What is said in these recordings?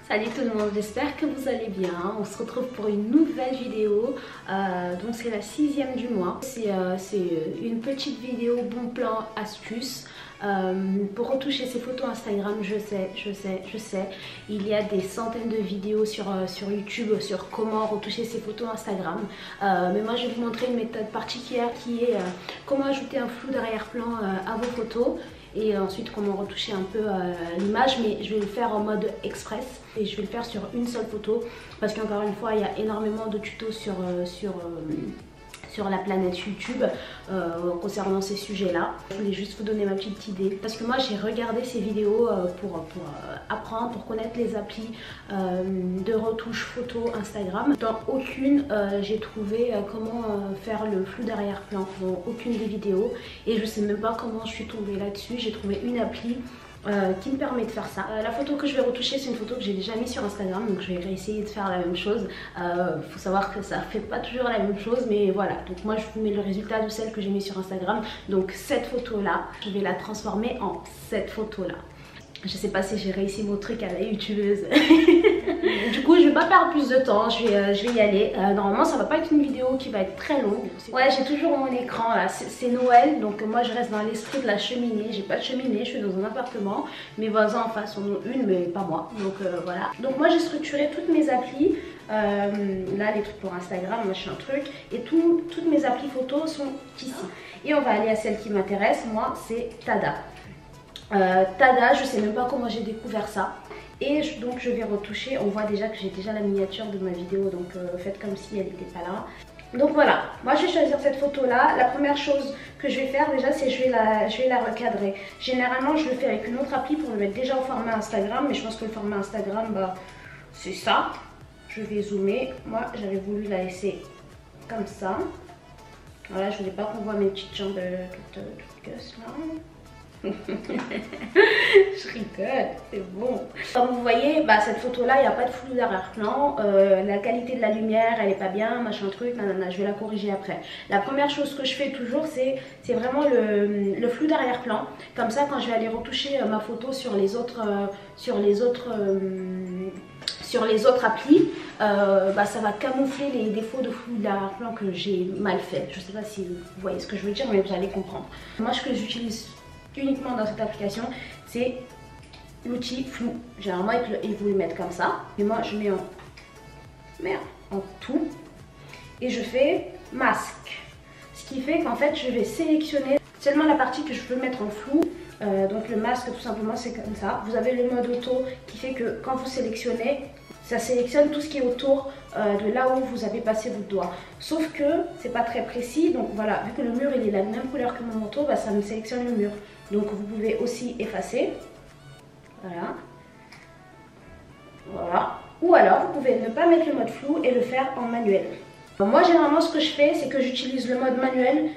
Salut tout le monde, j'espère que vous allez bien. On se retrouve pour une nouvelle vidéo. Donc c'est la 6e du mois. C'est une petite vidéo bon plan astuce. Pour retoucher ses photos Instagram. Je sais, il y a des centaines de vidéos sur YouTube sur comment retoucher ses photos Instagram, mais moi je vais vous montrer une méthode particulière qui est comment ajouter un flou d'arrière-plan à vos photos et ensuite comment retoucher un peu l'image, mais je vais le faire en mode express et je vais le faire sur une seule photo parce qu'encore une fois il y a énormément de tutos sur la planète YouTube concernant ces sujets là. Je voulais juste vous donner ma petite idée parce que moi j'ai regardé ces vidéos pour apprendre, pour connaître les applis de retouche photo Instagram. Dans aucune j'ai trouvé comment faire le flou d'arrière-plan, dans aucune des vidéos, et je sais même pas comment je suis tombée là-dessus. J'ai trouvé une appli qui me permet de faire ça. La photo que je vais retoucher, c'est une photo que j'ai déjà mise sur Instagram, donc je vais réessayer de faire la même chose. Faut savoir que ça fait pas toujours la même chose, mais voilà. Donc moi je vous mets le résultat de celle que j'ai mise sur Instagram. Donc cette photo là, je vais la transformer en cette photo là. Je sais pas si j'ai réussi mon truc à la youtubeuse. Du coup je vais pas perdre plus de temps, je vais y aller. Normalement ça va pas être une vidéo qui va être très longue. Ouais, j'ai toujours mon écran là, c'est Noël, donc moi je reste dans l'esprit de la cheminée. J'ai pas de cheminée, je suis dans un appartement. Mes voisins en face en ont une, mais pas moi, donc voilà. Donc moi j'ai structuré toutes mes applis. Là les trucs pour Instagram, machin truc, et toutes mes applis photos sont ici. Et on va aller à celle qui m'intéresse, moi c'est Tada. Tada, je sais même pas comment j'ai découvert ça. Et donc je vais retoucher. On voit déjà que j'ai déjà la miniature de ma vidéo, donc faites comme si elle n'était pas là. Donc voilà, moi je vais choisir cette photo là. La première chose que je vais faire déjà, c'est je vais la recadrer. Généralement je le fais avec une autre appli pour le mettre déjà au format Instagram, mais je pense que le format Instagram, bah, c'est ça. Je vais zoomer. Moi j'avais voulu la laisser comme ça. Voilà, je voulais pas qu'on voit mes petites jambes toutes gueuses là. Je rigole, c'est bon. Comme vous voyez, bah, cette photo là, il n'y a pas de flou d'arrière-plan. La qualité de la lumière, elle est pas bien, machin truc, nanana, je vais la corriger après. La première chose que je fais toujours, c'est vraiment le flou d'arrière-plan. Comme ça, quand je vais aller retoucher ma photo sur les autres applis, bah, ça va camoufler les défauts de flou d'arrière-plan que j'ai mal fait. Je sais pas si vous voyez ce que je veux dire, mais vous allez comprendre. Moi, ce que j'utilise uniquement dans cette application, c'est l'outil flou. Généralement ils vous le mettent comme ça, mais moi je mets en tout et je fais masque, ce qui fait qu'en fait je vais sélectionner seulement la partie que je veux mettre en flou. Donc le masque tout simplement c'est comme ça. Vous avez le mode auto qui fait que quand vous sélectionnez, ça sélectionne tout ce qui est autour de là où vous avez passé votre doigt. Sauf que c'est pas très précis, donc voilà, vu que le mur il est la même couleur que mon manteau, bah, ça me sélectionne le mur. Donc vous pouvez aussi effacer. Voilà. Voilà. Ou alors vous pouvez ne pas mettre le mode flou et le faire en manuel. Moi généralement ce que je fais, c'est que j'utilise le mode manuel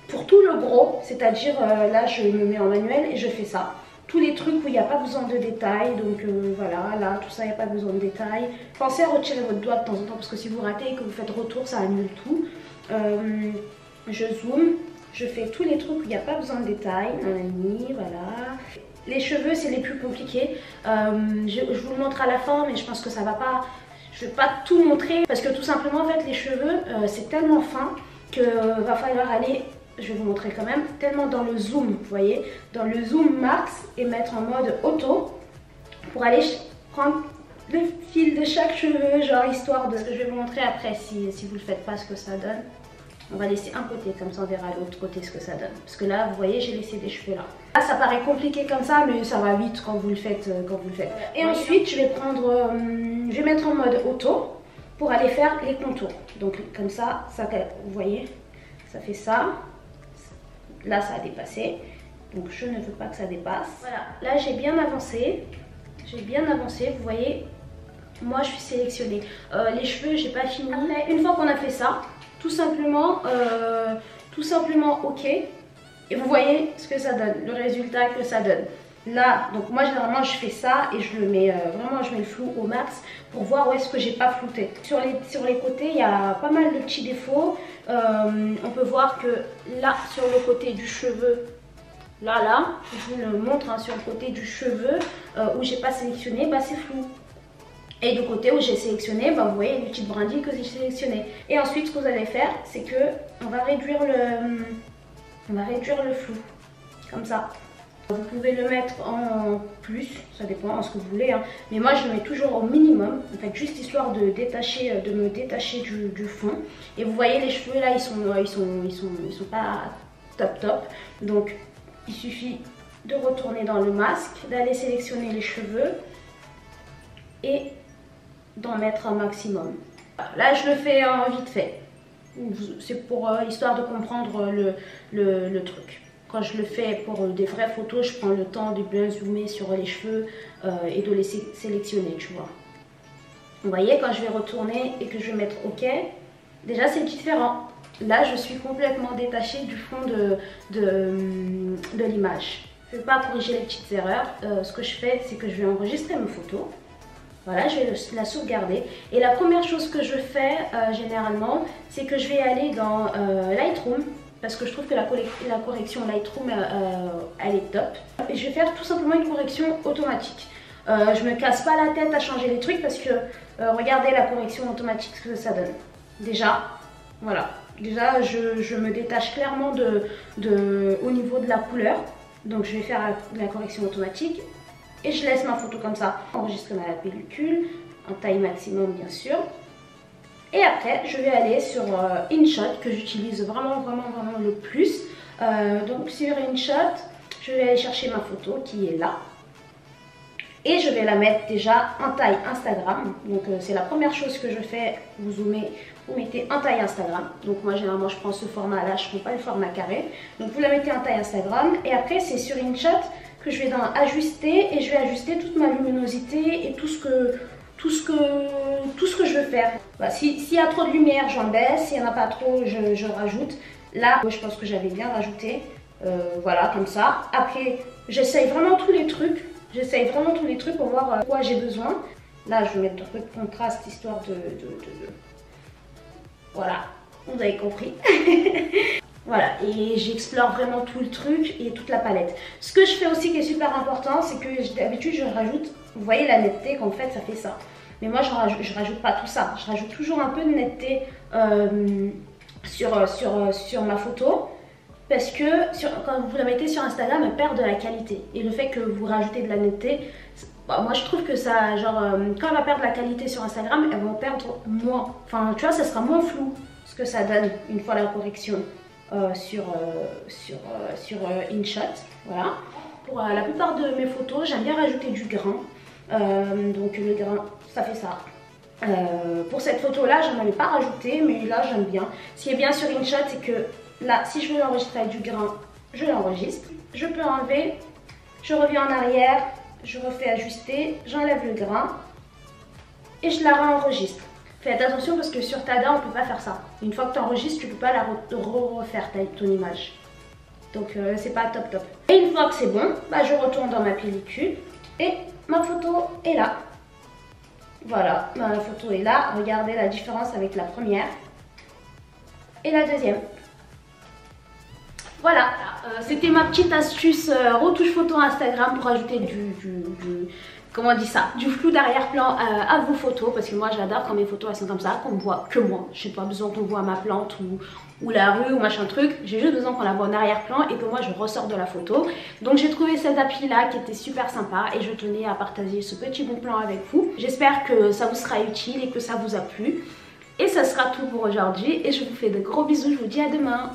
pour tout le gros, c'est-à-dire là je me mets en manuel et je fais ça. Tous les trucs où il n'y a pas besoin de détails, donc voilà, là tout ça il n'y a pas besoin de détails. Pensez à retirer votre doigt de temps en temps parce que si vous ratez et que vous faites retour, ça annule tout. Je zoome, je fais tous les trucs où il n'y a pas besoin de détails, voilà. Les cheveux c'est les plus compliqués, je vous le montre à la fin, mais je pense que ça va pas, je vais pas tout montrer parce que tout simplement en fait les cheveux c'est tellement fin que va falloir aller, je vais vous montrer quand même, tellement dans le zoom, vous voyez, dans le zoom max et mettre en mode auto pour aller prendre le fil de chaque cheveu, genre histoire de... Je vais vous montrer après si vous le faites pas ce que ça donne. On va laisser un côté, comme ça on verra l'autre côté ce que ça donne. Parce que là, vous voyez, j'ai laissé des cheveux là. Là, ça paraît compliqué comme ça, mais ça va vite quand vous le faites. Et ensuite, je vais prendre, je vais mettre en mode auto pour aller faire les contours. Donc comme ça, vous voyez, ça fait ça. Là, ça a dépassé. Donc je ne veux pas que ça dépasse. Voilà, là j'ai bien avancé. Vous voyez, moi je suis sélectionnée. Les cheveux, j'ai pas fini. Après, une fois qu'on a fait ça, tout simplement ok, et vous voyez ce que ça donne, le résultat que ça donne. Là, donc moi généralement je fais ça et je le mets vraiment, je mets le flou au max pour voir où est-ce que j'ai pas flouté. Sur les côtés, il y a pas mal de petits défauts. On peut voir que là, sur le côté du cheveu, là, je vous le montre, hein, sur le côté du cheveu où j'ai pas sélectionné, bah c'est flou. Et du côté où j'ai sélectionné, bah, vous voyez les petites brindilles que j'ai sélectionnées. Et ensuite, ce que vous allez faire, c'est que on va réduire le flou, comme ça. Vous pouvez le mettre en plus, ça dépend de ce que vous voulez, hein. Mais moi je le mets toujours au minimum, en fait juste histoire de me détacher du fond. Et vous voyez les cheveux là, ils sont pas top. Donc il suffit de retourner dans le masque, d'aller sélectionner les cheveux et d'en mettre un maximum. Là je le fais vite fait, c'est pour histoire de comprendre le truc. Quand je le fais pour des vraies photos, je prends le temps de bien zoomer sur les cheveux et de les sélectionner, tu vois. Vous voyez, quand je vais retourner et que je vais mettre OK, déjà c'est différent. Là, je suis complètement détachée du fond de l'image. Je ne vais pas corriger les petites erreurs. Ce que je fais, c'est que je vais enregistrer mes photos. Voilà, je vais la sauvegarder. Et la première chose que je fais généralement, c'est que je vais aller dans Lightroom. Parce que je trouve que la correction Lightroom, elle est top. Et je vais faire tout simplement une correction automatique. Je me casse pas la tête à changer les trucs parce que regardez la correction automatique ce que ça donne. Déjà, voilà. Déjà, je me détache clairement au niveau de la couleur. Donc je vais faire la correction automatique. Et je laisse ma photo comme ça. Enregistrer ma pellicule, en taille maximum bien sûr. Et après, je vais aller sur InShot que j'utilise vraiment le plus. Donc sur InShot, je vais aller chercher ma photo qui est là. Et je vais la mettre déjà en taille Instagram. Donc c'est la première chose que je fais. Vous zoomez, vous mettez en taille Instagram. Donc moi généralement je prends ce format là, je ne prends pas le format carré. Donc vous la mettez en taille Instagram. Et après c'est sur InShot que je vais dans ajuster. Et je vais ajuster toute ma luminosité et tout ce que je veux faire. Bah, s'il y a trop de lumière, j'en baisse. S'il n'y en a pas trop, je rajoute. Là, je pense que j'avais bien rajouté. Voilà, comme ça. Après, j'essaye vraiment tous les trucs. Pour voir quoi j'ai besoin. Là, je vais mettre un peu de contraste, histoire de... Voilà, vous avez compris. Voilà, et j'explore vraiment tout le truc et toute la palette. Ce que je fais aussi qui est super important, c'est que d'habitude, je rajoute... Vous voyez la netteté qu'en fait ça fait ça. Mais moi je rajoute pas tout ça. Je rajoute toujours un peu de netteté sur ma photo. Parce que quand vous la mettez sur Instagram, elle perd de la qualité. Et le fait que vous rajoutez de la netteté, bah, moi je trouve que ça, genre, quand elle va perdre de la qualité sur Instagram, elle va en perdre moins. Enfin, tu vois, ça sera moins flou ce que ça donne une fois la correction sur InShot. Voilà. Pour la plupart de mes photos, j'aime bien rajouter du grain. Donc le grain, ça fait ça. Pour cette photo là, j'en avais pas rajouté, mais là j'aime bien. Ce qui est bien sur InShot, c'est que là, si je veux l'enregistrer avec du grain, je l'enregistre. Je peux enlever, je reviens en arrière, je refais ajuster, j'enlève le grain et je la réenregistre. Faites attention parce que sur Tada, on peut pas faire ça. Une fois que tu enregistres, tu peux pas la refaire ton image. Donc c'est pas top. Et une fois que c'est bon, bah, je retourne dans ma pellicule et ma photo est là. Voilà, ma photo est là. Regardez la différence avec la première et la deuxième. Voilà, c'était ma petite astuce retouche photo Instagram pour ajouter comment on dit ça, du flou d'arrière-plan à vos photos, parce que moi j'adore quand mes photos elles sont comme ça, qu'on voit que moi. Je n'ai pas besoin qu'on voit ma plante ou la rue ou machin truc, j'ai juste besoin qu'on la voit en arrière-plan et que moi je ressors de la photo. Donc j'ai trouvé cette appli là qui était super sympa et je tenais à partager ce petit bon plan avec vous. J'espère que ça vous sera utile et que ça vous a plu. Et ça sera tout pour aujourd'hui et je vous fais de gros bisous, je vous dis à demain.